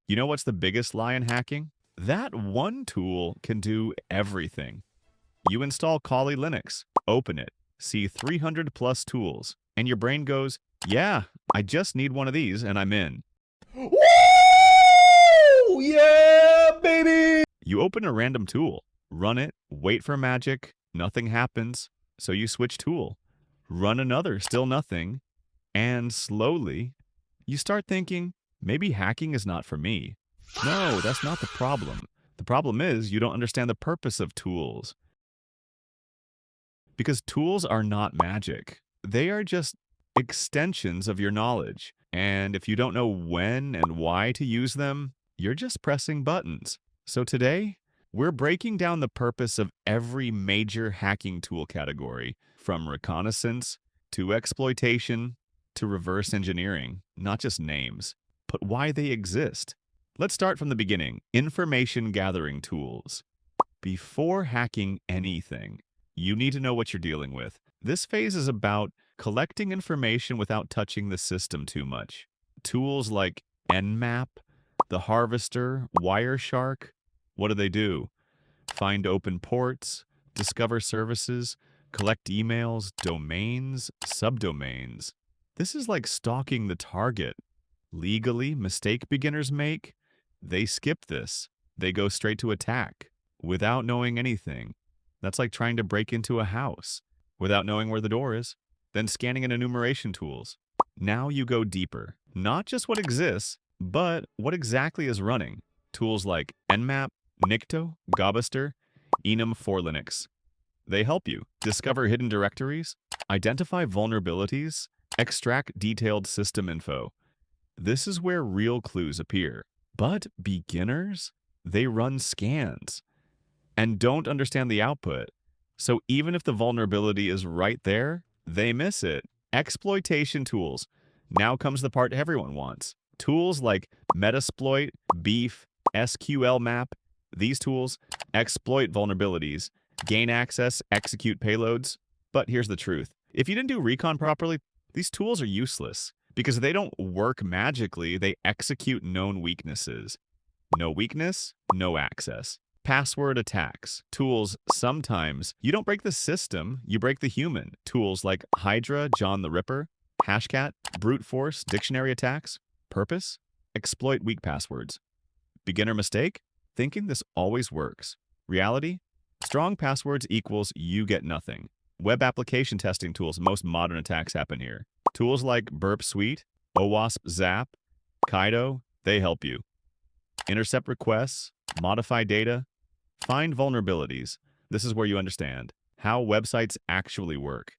You know what's the biggest lie in hacking? That one tool can do everything. You install Kali Linux, open it, see 300 plus tools, and your brain goes, yeah, I just need one of these and I'm in. Woo! Yeah, baby! You open a random tool, run it, wait for magic, nothing happens, so you switch tool. Run another, still nothing, and slowly, you start thinking, maybe hacking is not for me. No, that's not the problem. The problem is you don't understand the purpose of tools. Because tools are not magic. They are just extensions of your knowledge. And if you don't know when and why to use them, you're just pressing buttons. So today, we're breaking down the purpose of every major hacking tool category, from reconnaissance to exploitation to reverse engineering, not just names, but why they exist. Let's start from the beginning. Information gathering tools. Before hacking anything, you need to know what you're dealing with. This phase is about collecting information without touching the system too much. Tools like Nmap, the Harvester, Wireshark, what do? Find open ports, discover services, collect emails, domains, subdomains. This is like stalking the target. Legally, mistake beginners make, they skip this. They go straight to attack without knowing anything. That's like trying to break into a house without knowing where the door is, then scanning in enumeration tools. Now you go deeper. Not just what exists, but what exactly is running. Tools like Nmap, Nikto, Gobuster, Enum for Linux. They help you discover hidden directories, identify vulnerabilities, extract detailed system info. This is where real clues appear. But beginners, they run scans and don't understand the output. So even if the vulnerability is right there, they miss it. Exploitation tools. Now comes the part everyone wants. Tools like Metasploit, Beef, SQLmap. These tools exploit vulnerabilities, gain access, execute payloads. But here's the truth. If you didn't do recon properly, these tools are useless because they don't work magically. They execute known weaknesses. No weakness, no access. Password attacks. Tools, sometimes you don't break the system, you break the human. Tools like Hydra, John the Ripper, Hashcat, brute force, dictionary attacks. Purpose? Exploit weak passwords. Beginner mistake? Thinking this always works. Reality? Strong passwords equals you get nothing. Web application testing tools, most modern attacks happen here. Tools like Burp Suite, OWASP Zap, Kaido, they help you. Intercept requests, modify data, find vulnerabilities. This is where you understand how websites actually work.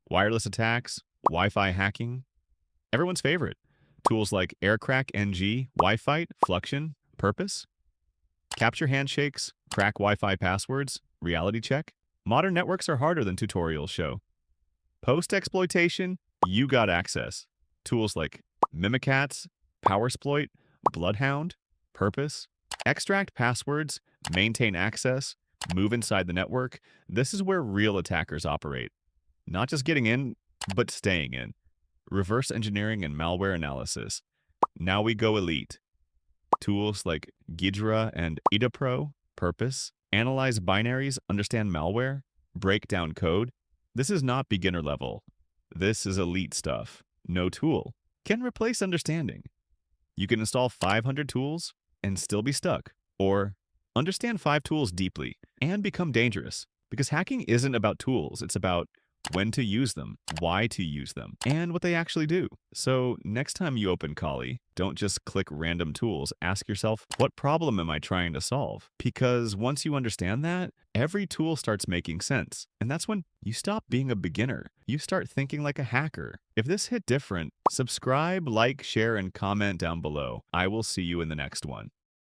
Wireless attacks, Wi-Fi hacking, everyone's favorite. Tools like Aircrack NG, Wi-Fi, Fluxion, Purpose. Capture handshakes, crack Wi-Fi passwords, reality check. Modern networks are harder than tutorials show. Post-exploitation, you got access. Tools like Mimikatz, Powersploit, Bloodhound, Purpose. Extract passwords, maintain access, move inside the network. This is where real attackers operate. Not just getting in, but staying in. Reverse engineering and malware analysis. Now we go elite. Tools like Ghidra and IdaPro, Purpose. Analyze binaries, understand malware, break down code. This is not beginner level. This is elite stuff. No tool can replace understanding. You can install 500 tools and still be stuck. Or understand 5 tools deeply and become dangerous. Because hacking isn't about tools, it's about when to use them, why to use them, and what they actually do. So next time you open Kali, don't just click random tools. Ask yourself, what problem am I trying to solve? Because once you understand that, every tool starts making sense. And that's when you stop being a beginner. You start thinking like a hacker. If this hit different, subscribe, like, share, and comment down below. I will see you in the next one.